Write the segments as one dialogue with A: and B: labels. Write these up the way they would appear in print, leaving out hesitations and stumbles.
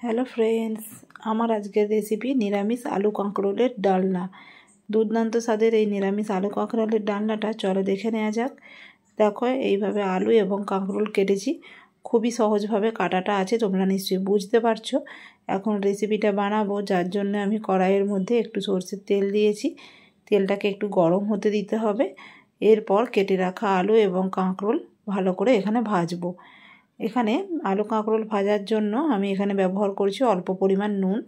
A: Hello friends, আমার আজকের recipe নিরামিষ আলু কাঁকরোলের ডালনা। দুর্দান্ত স্বাদের এই নিরামিষ আলু কাঁকরোলের ডালনাটা চলো দেখে নেওয়া যাক। দেখো এইভাবে আলু এবং কাঁকরোল কেটেছি, খুবই সহজভাবে কাটাটা আছে, তোমরা নিশ্চয়ই বুঝতে পারছো। এখন রেসিপিটা বানাবো, যার জন্য আমি কড়াইয়ের মধ্যে একটু সরষের তেল দিয়েছি। তেলটাকে একটু গরম হতে দিতে হবে। এরপর কেটে রাখা আলু এবং কাঁকরোল ভালো করে এখানে ভাজবো। এখানে আলু কাঁকরোল ভাজার জন্য আমি এখানে ব্যবহার করছি অল্প পরিমাণ নুন।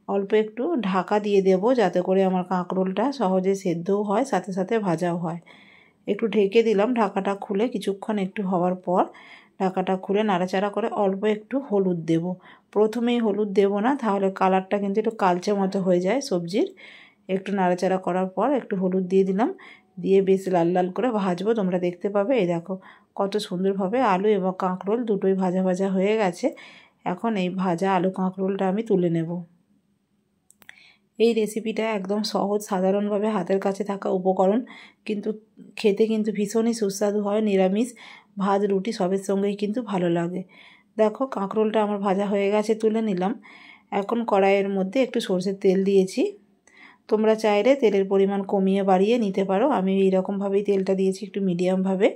A: অল্প একটু ঢাকা দিয়ে দেব, যাতে করে আমার কাঁকরোলটা সহজে সেদ্ধও হয়, সাথে সাথে ভাজাও হয়। একটু ঢেকে দিলাম, ঢাকাটা খুলে কিছুক্ষণ একটু হওয়ার পর ঢাকাটা খুলে নাড়াচাড়া করে অল্প একটু হলুদ দেব। প্রথমেই হলুদ দেব না, তাহলে কালারটা কিন্তু একটু কালচে মতো হয়ে যায় সবজির। একটু নাড়াচাড়া করার পর একটু হলুদ দিয়ে দিলাম, দিয়ে বেশ লাল লাল করে ভাজবো। তোমরা দেখতে পাবে, এই দেখো কত সুন্দরভাবে আলু এবং কাঁকরোল দুটোই ভাজা ভাজা হয়ে গেছে। এখন এই ভাজা আলু কাঁকরোলটা আমি তুলে নেব। এই রেসিপিটা একদম সহজ, সাধারণভাবে হাতের কাছে থাকা উপকরণ, কিন্তু খেতে কিন্তু ভীষণই সুস্বাদু হয়। নিরামিষ ভাত রুটি সবের সঙ্গেই কিন্তু ভালো লাগে। দেখো কাঁকরোলটা আমার ভাজা হয়ে গেছে, তুলে নিলাম। এখন কড়াইয়ের মধ্যে একটু সরষের তেল দিয়েছি। তোমরা চাইলে তেলের পরিমাণ কমিয়ে বাড়িয়ে নিতে পারো। আমি এইরকমভাবেই তেলটা দিয়েছি, একটু মিডিয়ামভাবে।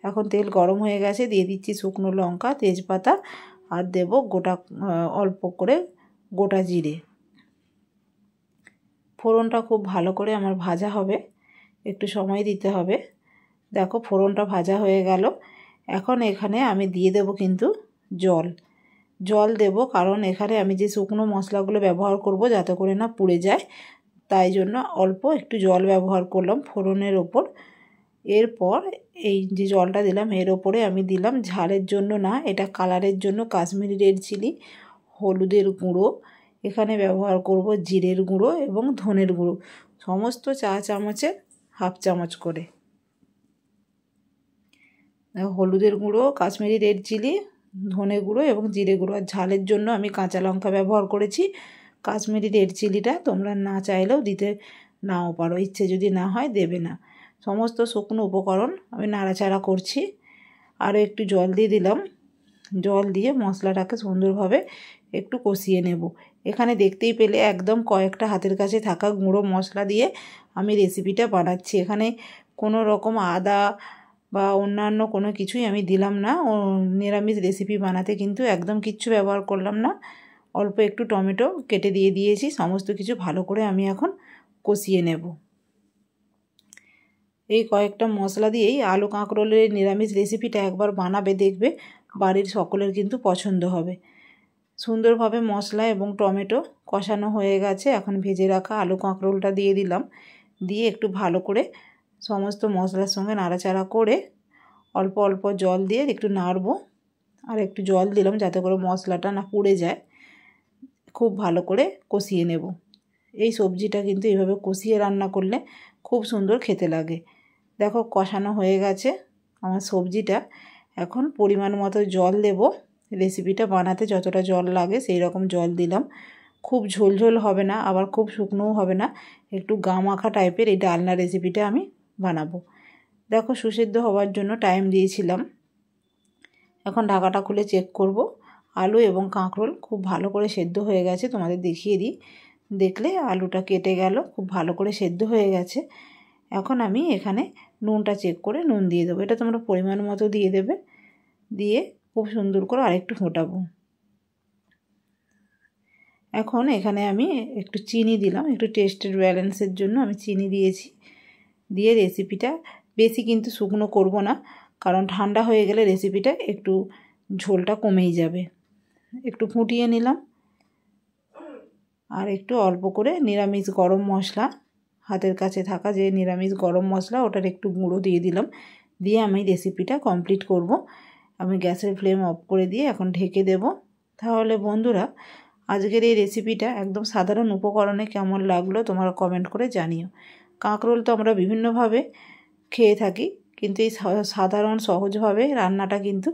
A: এখন তেল গরম হয়ে গেছে, দিয়ে দিচ্ছি শুকনো লঙ্কা, তেজপাতা, আর দেব অল্প করে গোটা জিরে। ফোড়নটা খুব ভালো করে আমার ভাজা হবে, একটু সময় দিতে হবে। দেখো ফোড়নটা ভাজা হয়ে গেল। এখন এখানে আমি দিয়ে দেব কিন্তু জল দেব, কারণ এখানে আমি যে শুকনো মশলাগুলো ব্যবহার করব যাতে করে না পুড়ে যায়, তাই জন্য অল্প একটু জল ব্যবহার করলাম ফোড়নের ওপর। এরপর এই যে জলটা দিলাম, এর ওপরে আমি দিলাম ঝালের জন্য না, এটা কালারের জন্য কাশ্মীরি রেড চিলি, হলুদের গুঁড়ো, এখানে ব্যবহার করব জিরের গুঁড়ো এবং ধনের গুঁড়ো, সমস্ত চা চামচের হাফ চামচ করে। হলুদের গুঁড়ো, কাশ্মীরি রেড চিলি, ধনে গুঁড়ো এবং জিরে গুঁড়ো। আর ঝালের জন্য আমি কাঁচা লঙ্কা ব্যবহার করেছি। কাশ্মীরি রেড চিলিটা তোমরা না চাইলেও দিতে নাও পারো, ইচ্ছে যদি না হয় দেবে না। সমস্ত শুকনো উপকরণ আমি নাড়াচাড়া করছি। আরও একটু জল দিয়ে দিলাম। জল দিয়ে মশলাটাকে সুন্দরভাবে একটু কষিয়ে নেব। এখানে দেখতেই পেলে একদম কয়েকটা হাতের কাছে থাকা গুঁড়ো মশলা দিয়ে আমি রেসিপিটা বানাচ্ছি। এখানে কোনো রকম আদা বা অন্যান্য কোনো কিছুই আমি দিলাম না। নিরামিষ রেসিপি বানাতে কিন্তু একদম কিচ্ছু ব্যবহার করলাম না। অল্প একটু টমেটো কেটে দিয়ে দিয়েছি। সমস্ত কিছু ভালো করে আমি এখন কষিয়ে নেব। এই কয়েকটা মশলা দিয়েই আলু কাঁকরোলের নিরামিষ রেসিপিটা একবার বানাবে, দেখবে বাড়ির সকলের কিন্তু পছন্দ হবে। সুন্দরভাবে মশলা এবং টমেটো কষানো হয়ে গেছে। এখন ভেজে রাখা আলু কাঁকরোলটা দিয়ে দিলাম, দিয়ে একটু ভালো করে সমস্ত মশলার সঙ্গে নাড়াচাড়া করে অল্প অল্প জল দিয়ে একটু নাড়বো। আর একটু জল দিলাম যাতে করে মশলাটা না পুড়ে যায়। খুব ভালো করে কষিয়ে নেব। এই সবজিটা কিন্তু এইভাবে কষিয়ে রান্না করলে খুব সুন্দর খেতে লাগে। দেখো কষানো হয়ে গেছে আমার সবজিটা। এখন পরিমাণ মতো জল দেব। রেসিপিটা বানাতে যতটা জল লাগে সেই রকম জল দিলাম। খুব ঝোলঝোল হবে না, আবার খুব শুকনোও হবে না, একটু গা মাখা টাইপের এই ডালনা রেসিপিটা আমি বানাবো। দেখো সুসেদ্ধ হওয়ার জন্য টাইম দিয়েছিলাম। এখন ঢাকাটা খুলে চেক করব। আলু এবং কাঁকরোল খুব ভালো করে সেদ্ধ হয়ে গেছে, তোমাদের দেখিয়ে দিই। দেখলে আলুটা কেটে গেল, খুব ভালো করে সেদ্ধ হয়ে গেছে। এখন আমি এখানে নুনটা চেক করে নুন দিয়ে দেবো। এটা তোমরা পরিমাণ মতো দিয়ে দেবে। দিয়ে খুব সুন্দর করে আরেকটু ফোটাবো। এখন এখানে আমি একটু চিনি দিলাম, একটু টেস্টের ব্যালেন্সের জন্য আমি চিনি দিয়েছি। দিয়ে রেসিপিটা বেশি কিন্তু শুকনো করব না, কারণ ঠান্ডা হয়ে গেলে রেসিপিটা একটু ঝোলটা কমেই যাবে। একটু ফুটিয়ে নিলাম। আর একটু অল্প করে নিরামিষ গরম মশলা, হাতের কাছে থাকা যে নিরামিষ গরম মশলা, ওটার একটু গুঁড়ো দিয়ে দিলাম। দিয়ে আমি রেসিপিটা কমপ্লিট করব। আমি গ্যাসের ফ্লেম অফ করে দিয়ে এখন ঢেকে দেব। তাহলে বন্ধুরা, আজকের এই রেসিপিটা একদম সাধারণ উপকরণে কেমন লাগলো তোমরা কমেন্ট করে জানিও। কাঁকরোল তো আমরা বিভিন্নভাবে খেয়ে থাকি, কিন্তু এই সাধারণ সহজভাবে রান্নাটা কিন্তু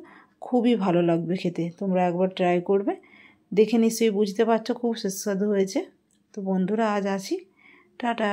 A: খুবই ভালো লাগবে খেতে। তোমরা একবার ট্রাই করবে, দেখে নিশ্চয়ই বুঝতে পারছো খুব সুস্বাদু হয়েছে। তো বন্ধুরা আজ আসি, টাটা।